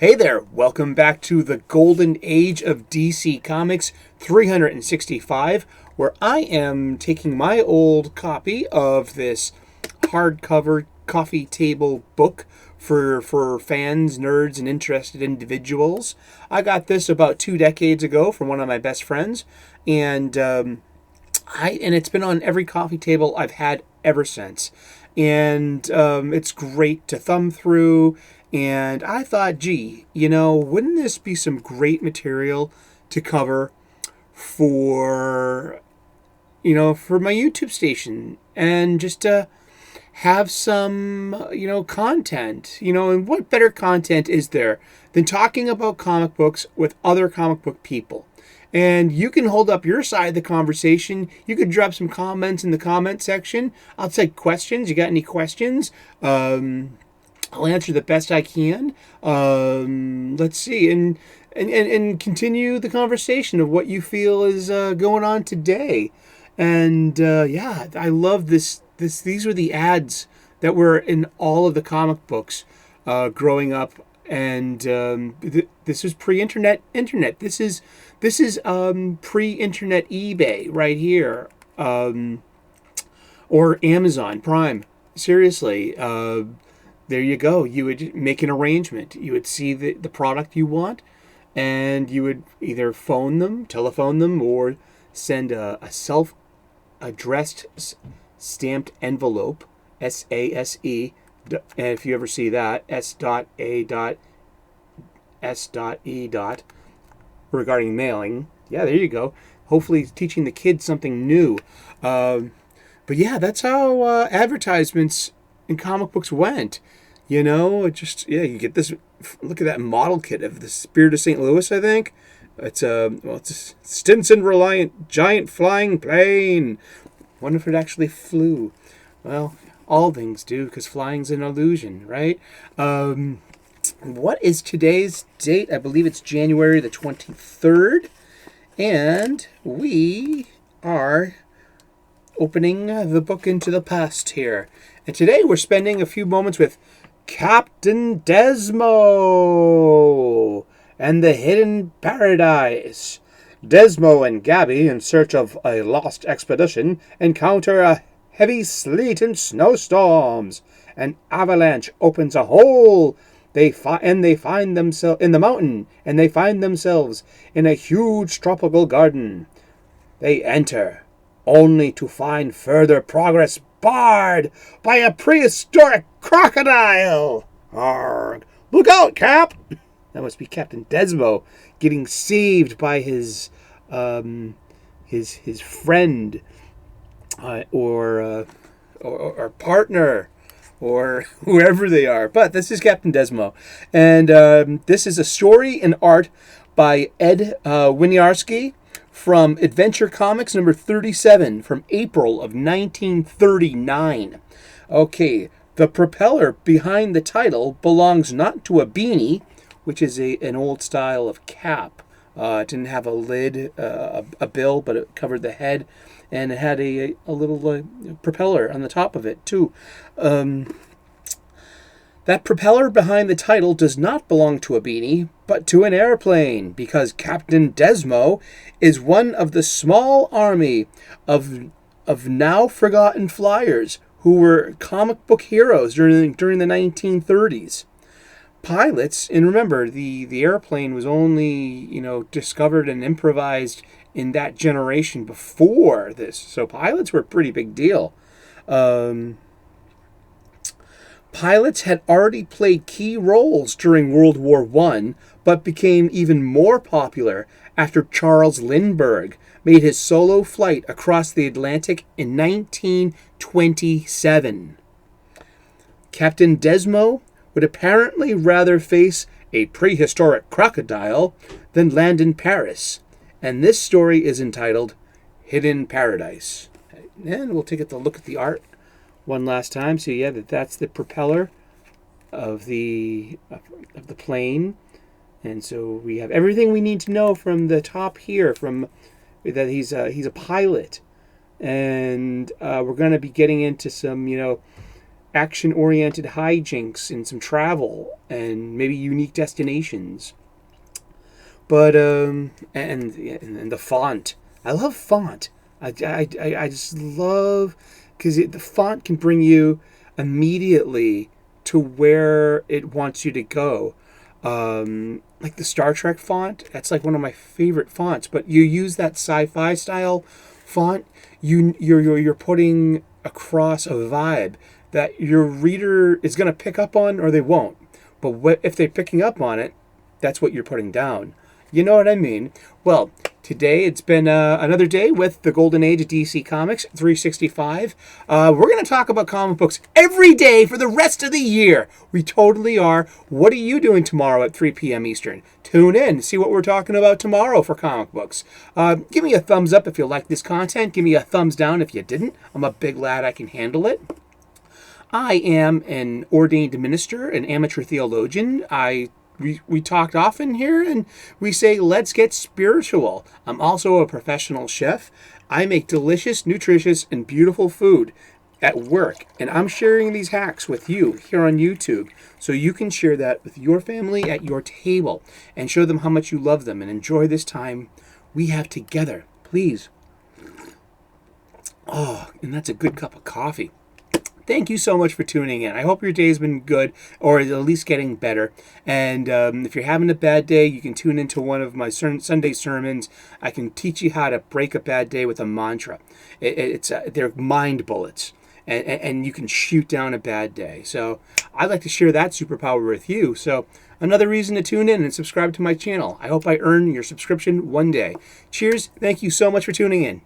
Hey there, welcome back to the Golden Age of DC Comics 365, where I am taking my old copy of this hardcover coffee table book for fans, nerds, and interested individuals. I got this about 2 decades ago from one of my best friends, and it's been on every coffee table I've had ever since. And it's great to thumb through. And I thought, gee, wouldn't this be some great material to cover for my YouTube station, and just to have some, content, and what better content is there than talking about comic books with other comic book people? And you can hold up your side of the conversation. You could drop some comments in the comment section. I'll take questions. You got any questions? I'll answer the best I can. Let's see, and continue the conversation of what you feel is going on today. And I love this. These were the ads that were in all of the comic books growing up, and this was pre-internet. This is pre-internet eBay right here, or Amazon Prime. Seriously. There you go. You would make an arrangement. You would see the product you want, and you would either telephone them, or send a self-addressed stamped envelope, SASE, and if you ever see that, S.A.S.E. regarding mailing. Yeah, there you go. Hopefully teaching the kids something new. But yeah, that's how advertisements in comic books went. You get this. Look at that model kit of the Spirit of St. Louis, I think. It's a Stinson-reliant giant flying plane. Wonder if it actually flew. Well, all things do, because flying's an illusion, right? What is today's date? I believe it's January the 23rd. And we are opening the book into the past here. And today we're spending a few moments with Captain Desmo and the Hidden Paradise. Desmo and Gabby, in search of a lost expedition, encounter a heavy sleet and snowstorms. An avalanche opens a hole. They find themselves in the mountain, and they find themselves in a huge tropical garden. They enter, only to find further progress barred by a prehistoric crocodile. Arrgh. Look out, Cap! That must be Captain Desmo getting saved by his friend, or partner, or whoever they are. But this is Captain Desmo, and this is a story and art by Ed Winiarski, from Adventure Comics number 37 from April of 1939. Okay, the propeller behind the title belongs not to a beanie, which is an old style of cap. It didn't have a lid, a bill, but it covered the head, and it had a little propeller on the top of it, too. That propeller behind the title does not belong to a beanie, but to an airplane, because Captain Desmo is one of the small army of now forgotten flyers who were comic book heroes during the 1930s. Pilots, and remember, the airplane was only discovered and improvised in that generation before this, so pilots were a pretty big deal. Pilots had already played key roles during World War I, but became even more popular after Charles Lindbergh made his solo flight across the Atlantic in 1927. Captain Desmo would apparently rather face a prehistoric crocodile than land in Paris, and this story is entitled Hidden Paradise. And we'll take a look at the art one last time. So yeah, that's the propeller of the plane, and so we have everything we need to know from the top here. From that he's a pilot, and we're going to be getting into some action-oriented hijinks and some travel and maybe unique destinations. But and the font. I love font. I just love because the font can bring you immediately to where it wants you to go. Like the Star Trek font, that's like one of my favorite fonts. But you use that sci-fi style font, you're putting across a vibe that your reader is going to pick up on or they won't. But if they're picking up on it, that's what you're putting down. You know what I mean? Well, today it's been another day with the Golden Age of DC Comics 365. We're going to talk about comic books every day for the rest of the year. We totally are. What are you doing tomorrow at 3 p.m. Eastern? Tune in, see what we're talking about tomorrow for comic books. Give me a thumbs up if you like this content. Give me a thumbs down if you didn't. I'm a big lad. I can handle it. I am an ordained minister, an amateur theologian. We talked often here, and we say, let's get spiritual. I'm also a professional chef. I make delicious, nutritious, and beautiful food at work, and I'm sharing these hacks with you here on YouTube so you can share that with your family at your table and show them how much you love them and enjoy this time we have together. Please. Oh, and that's a good cup of coffee. Thank you so much for tuning in. I hope your day's been good, or at least getting better. And if you're having a bad day, you can tune into one of my Sunday sermons. I can teach you how to break a bad day with a mantra. They're mind bullets, and you can shoot down a bad day. So I'd like to share that superpower with you. So another reason to tune in and subscribe to my channel. I hope I earn your subscription one day. Cheers. Thank you so much for tuning in.